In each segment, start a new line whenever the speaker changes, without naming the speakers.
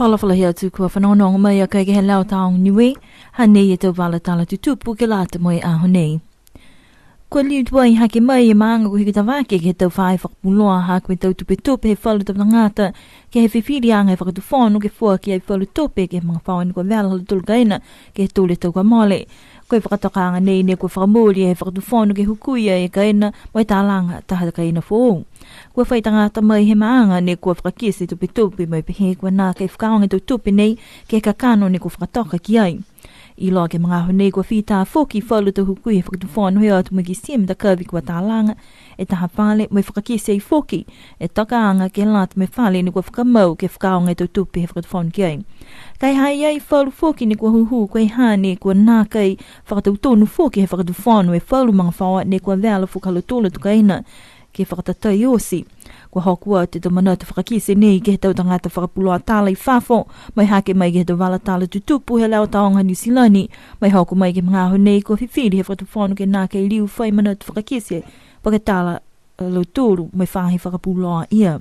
Falafala hea tu kua whanonga mai a kai ke he lau taong niwe, hanei e tau wala tala tutupu ke lata mai a honei. Kua liu tuai hake mai e maanga ko hiki tawake ke he tau whae whakapuloa ha koe tau tupe tope he whalu tau ngata ke he whiwhiri anga he whakatufono ke fua ki ai whalu tope ke he mga whaani kua wela hala tulu kaina ke he tole tau kua mole. Koe whakatokanga nei ne kua whakamori he whakatufono ke hukuia e kaina mai tālanga taha kaina fōu. Kua whaitangata mai he maanga ne kua whakakisi tupi tupi mai pehe kua nā kei whakaonga tau tupi nei ke kakano ne kua whakatoka ki ai. I loa ke mga honei kua whita whoki whalu tau hukui he whakatufono hea atu mai ki sim da kawi kua tālanga e taha pale mai whakakisi ai whoki e takaanga ke lata mai whale ne kua whakamau ke whakaonga tau tupi he whakatufono ki ai. Kai hai ai whalu whoki ne kua huhu koe hane kua nā kei whakatautonu whoki he whakatufono e whalu mga whaua ne kua wela whakalotola tukaina ke whakatatai osi. Kua hokua te tamanata whakakise nei ke he tau tangata whakapuloa tala I whafo, mai hake mai ke he tau wala tala tutupu he lau taonga New Zealandi, mai hoku mai ke mga honei kua whiwhiri he whakatufono ke nā kei liu whai manata whakakise, pakatala lauturu mai whahi whakapuloa ia.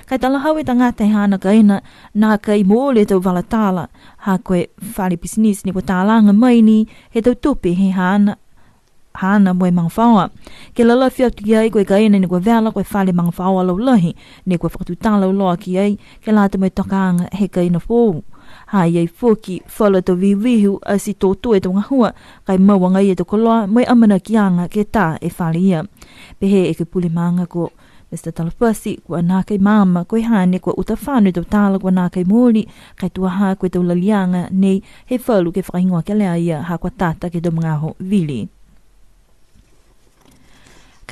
Kai tala hau e tangata he hana kaina, nā kei moole tau wala tala, ha koe whare pisinis ni kua tālanga mai ni he tau tupe he hana moe mga whaua. Ke lala whiatu ki ai koe kaina ni kua wela koe whale mga whaua lau lahi, ne kua whakatutala uloa ki ai, ke lata mai tokaanga he kaina fōu. Hai ai whoki, whala tau viwihu a si tōtue tau ngahua, kai maua ngai e tau koloa, mai amana ki anga ke tā e whale ia. Pehe e ke pule maanga ko Mr. Talapasi, kua nā kai mama, koe hane kua uta whānu tau tāla kua nā kai mōri, kai tuaha koe tau lalianga, nei he whalu ke whakaingoa ke lea ia, ha kua tata ke tau mga ho vili.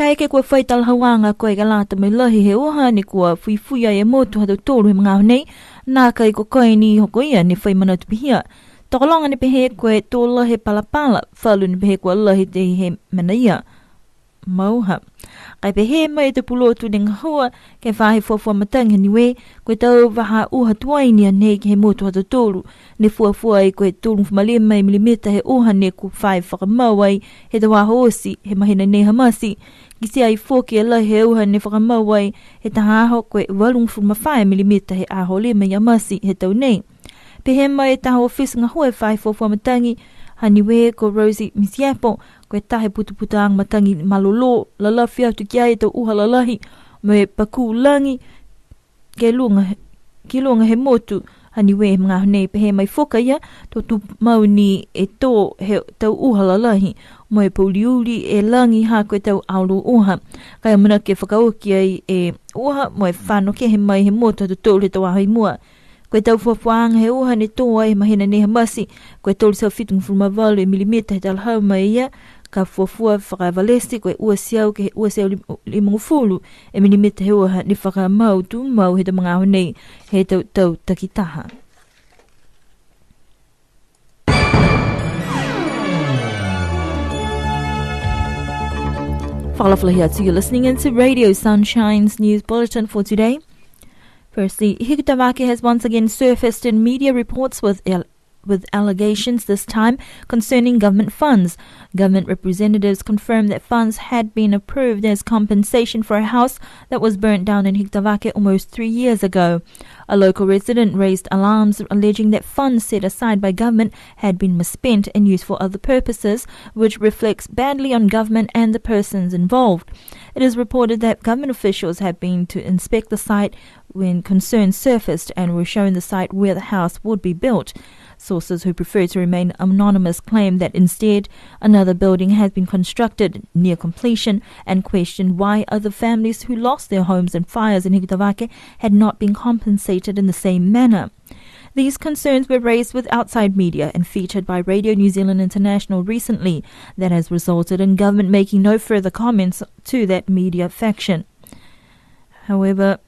Kai ke kua whaital hawanga koe ka lata mai lahi he oha ni kua fuifuia e motu hatau tōru he mga honei, nā kai ko koe ni hoko ia ni whai mana tupihia. Tokolonga ni pehe koe tō lahi palapala, whalu ni pehe kua lahi te he mana ia. Mauha. Kai pehe mai te pulotu ni ngahua, ke whahe fuafua matangi niwe, koe tau waha uha tuainia nei ke he motu hatau tōru, ne fuafua i koe tōru whamalema milimeta he oha ne ku whae whakamau ai, he tau aho osi, he mahina nei hamasi, Kisi ai whoki e lahi he uha ne whakamauai he taha aho koe walungfu mawhae milimeta he aho lima i amasi he tau nei. Pehe mai taha ofisi ngā hoe whae fōfua matangi, haniwe ko Rosie Misiapo, koe tahe putuputa ang matangi malolo, lalafi atu ki ai tau uha lalahi, me paku langi, ki lunga he motu, haniwe mga honei pehe mai whoka ia, tō tu mauni e tō he tau uha lalahi, mai pauliuri e langi ha koe tau auru uha. Kai amuna ke whakaoki ai e uha, mai whano ke he mai he motu hatu tōru he tau ahai mua. Koe tau whafuanga he uha ne tō ai mahina ne hamasi, koe tōru sau fitungu fulmavalu e milimeta he talhau mai ia, ka fuafua whakaivalesti koe ua siau ke he ua siau limungufulu e milimeta he uha ni whakamau tu mau he ta mga honei he tau takitaha. Falafala here, so you're listening into Radio Sunshine's news bulletin for today. Firstly, Hikutawake has once again surfaced in media reports with allegations this time concerning government funds. Government representatives confirmed that funds had been approved as compensation for a house that was burnt down in Hikutawake almost 3 years ago. A local resident raised alarms alleging that funds set aside by government had been misspent and used for other purposes, which reflects badly on government and the persons involved. It is reported that government officials had been to inspect the site when concerns surfaced and were shown the site where the house would be built. Sources who prefer to remain anonymous claim that instead another building has been constructed near completion and questioned why other families who lost their homes in fires in Hikutawake had not been compensated in the same manner. These concerns were raised with outside media and featured by Radio New Zealand International recently. That has resulted in government making no further comments to that media faction. However,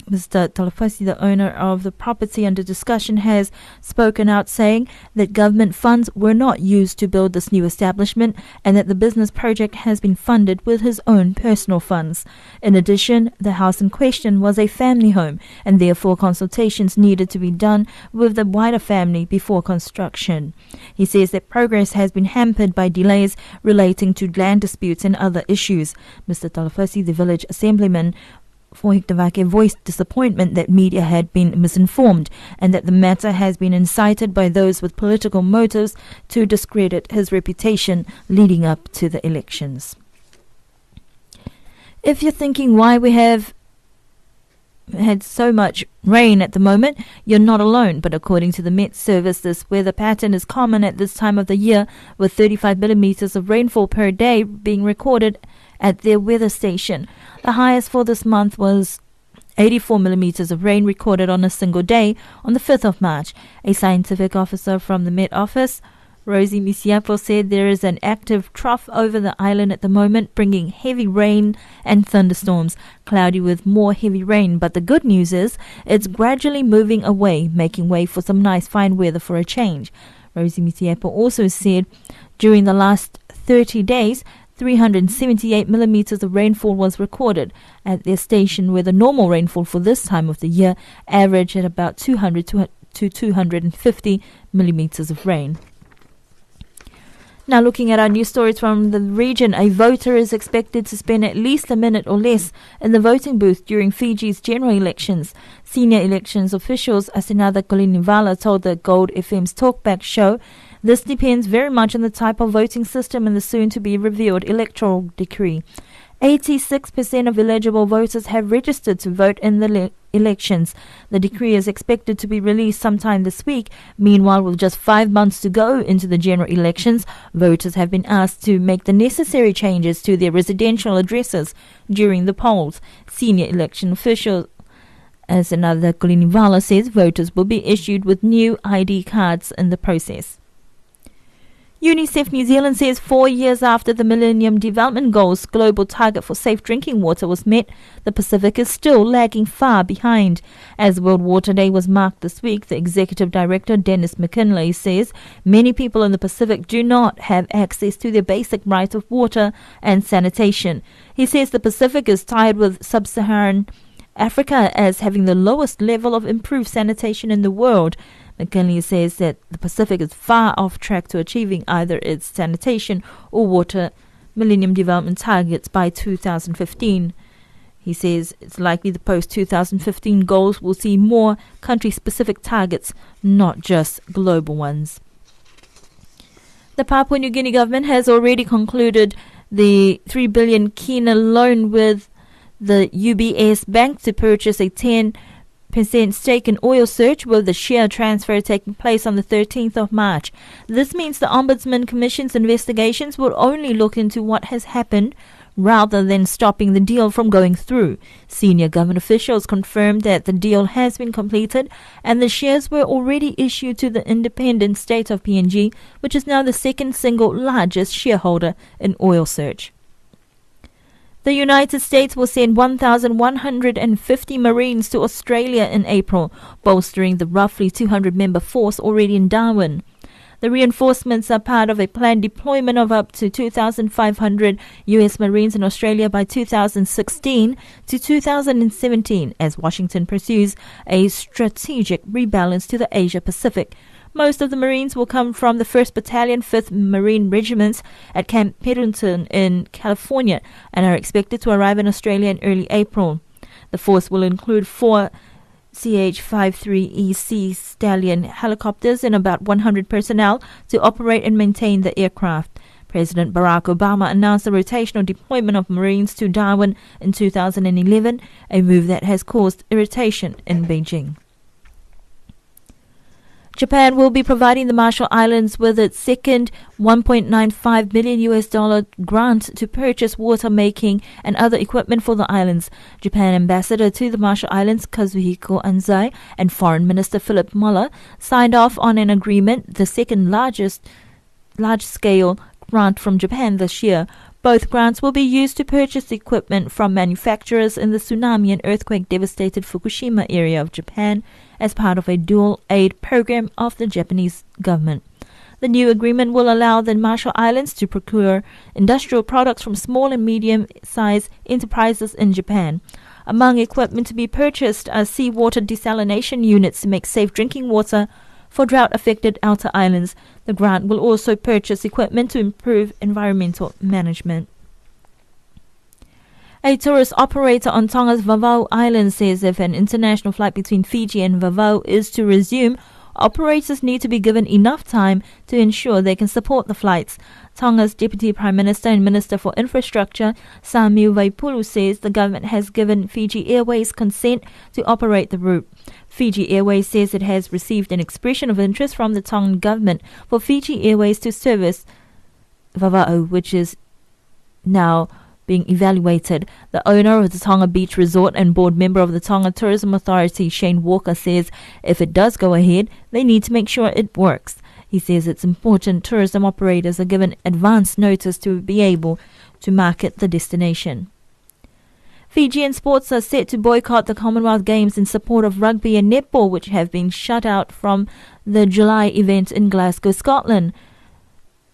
Mr. Talafasi, the owner of the property under discussion, has spoken out saying that government funds were not used to build this new establishment and that the business project has been funded with his own personal funds. In addition, the house in question was a family home and therefore consultations needed to be done with the wider family before construction. He says that progress has been hampered by delays relating to land disputes and other issues. Mr. Talafasi, the village assemblyman Fohiktavake voiced disappointment that media had been misinformed and that the matter has been incited by those with political motives to discredit his reputation leading up to the elections. If you're thinking why we have had so much rain at the moment, you're not alone. But according to the Met Service, this weather pattern is common at this time of the year, with 35 millimeters of rainfall per day being recorded at their weather station. The highest for this month was 84 millimeters of rain recorded on a single day on the 5th of March. A scientific officer from the Met Office, Rosie Misiapo, said there is an active trough over the island at the moment, bringing heavy rain and thunderstorms, cloudy with more heavy rain. But the good news is it's gradually moving away, making way for some nice fine weather for a change. Rosie Misiapo also said during the last 30 days, 378 millimeters of rainfall was recorded at their station, where the normal rainfall for this time of the year averaged at about 200 to 250 millimeters of rain. Now looking at our news stories from the region, a voter is expected to spend at least a minute or less in the voting booth during Fiji's general elections. Senior elections officials Asinada Kolinivala told the Gold FM's Talkback show this depends very much on the type of voting system and the soon-to-be-revealed electoral decree. 86% of eligible voters have registered to vote in the elections. The decree is expected to be released sometime this week. Meanwhile, with just 5 months to go into the general elections, voters have been asked to make the necessary changes to their residential addresses during the polls. Senior election official as another Kolinivala says voters will be issued with new ID cards in the process. UNICEF New Zealand says 4 years after the Millennium Development Goals global target for safe drinking water was met, the Pacific is still lagging far behind. As World Water Day was marked this week, the Executive Director Dennis McKinley says many people in the Pacific do not have access to their basic right of water and sanitation. He says the Pacific is tied with sub-Saharan Africa as having the lowest level of improved sanitation in the world. McKinley says that the Pacific is far off track to achieving either its sanitation or water Millennium Development targets by 2015. He says it's likely the post-2015 goals will see more country-specific targets, not just global ones. The Papua New Guinea government has already concluded the 3 billion kina loan with the UBS Bank to purchase a 10% stake in Oil Search, with the share transfer taking place on the 13th of March. This means the Ombudsman Commission's investigations will only look into what has happened rather than stopping the deal from going through. Senior government officials confirmed that the deal has been completed and the shares were already issued to the independent state of PNG, which is now the second single largest shareholder in Oil Search. The United States will send 1,150 Marines to Australia in April, bolstering the roughly 200-member force already in Darwin. The reinforcements are part of a planned deployment of up to 2,500 U.S. Marines in Australia by 2016 to 2017 as Washington pursues a strategic rebalance to the Asia-Pacific. Most of the Marines will come from the 1st Battalion, 5th Marine Regiment at Camp Pendleton in California and are expected to arrive in Australia in early April. The force will include 4 CH-53EC Stallion helicopters and about 100 personnel to operate and maintain the aircraft. President Barack Obama announced the rotational deployment of Marines to Darwin in 2011, a move that has caused irritation in Beijing. Japan will be providing the Marshall Islands with its second $1.95 billion grant to purchase water making and other equipment for the islands. Japan ambassador to the Marshall Islands, Kazuhiko Anzai, and Foreign Minister Philip Muller signed off on an agreement, the second large-scale grant from Japan this year. Both grants will be used to purchase equipment from manufacturers in the tsunami and earthquake-devastated Fukushima area of Japan as part of a dual aid program of the Japanese government. The new agreement will allow the Marshall Islands to procure industrial products from small and medium-sized enterprises in Japan. Among equipment to be purchased are seawater desalination units to make safe drinking water for drought-affected outer islands. The grant will also purchase equipment to improve environmental management. A tourist operator on Tonga's Vavau Island says if an international flight between Fiji and Vavau is to resume, operators need to be given enough time to ensure they can support the flights. Tonga's Deputy Prime Minister and Minister for Infrastructure, Samiu Vaipulu, says the government has given Fiji Airways consent to operate the route. Fiji Airways says it has received an expression of interest from the Tongan government for Fiji Airways to service Vavau, which is now being evaluated. The owner of the Tonga Beach Resort and board member of the Tonga Tourism Authority, Shane Walker, says if it does go ahead, they need to make sure it works. He says it's important tourism operators are given advance notice to be able to market the destination. Fijian sports are set to boycott the Commonwealth Games in support of rugby and netball, which have been shut out from the July event in Glasgow, Scotland.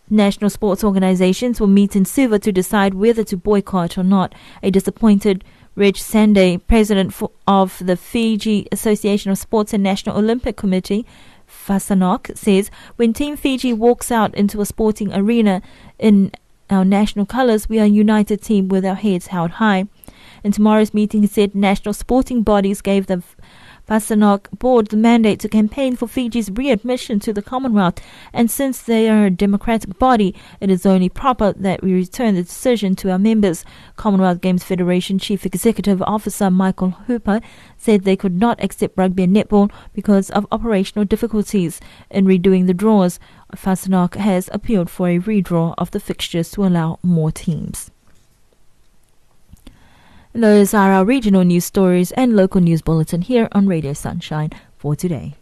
National sports organisations will meet in Suva to decide whether to boycott or not. A disappointed Reg Sande, president of the Fiji Association of Sports and National Olympic Committee, Fasanok, says when Team Fiji walks out into a sporting arena in our national colours, we are a united team with our heads held high. In tomorrow's meeting, he said national sporting bodies gave the Fasanok board the mandate to campaign for Fiji's readmission to the Commonwealth, and since they are a democratic body, it is only proper that we return the decision to our members. Commonwealth Games Federation Chief Executive Officer Michael Hooper said they could not accept rugby and netball because of operational difficulties in redoing the draws. Fasanok has appealed for a redraw of the fixtures to allow more teams. Those are our regional news stories and local news bulletin here on Radio Sunshine for today.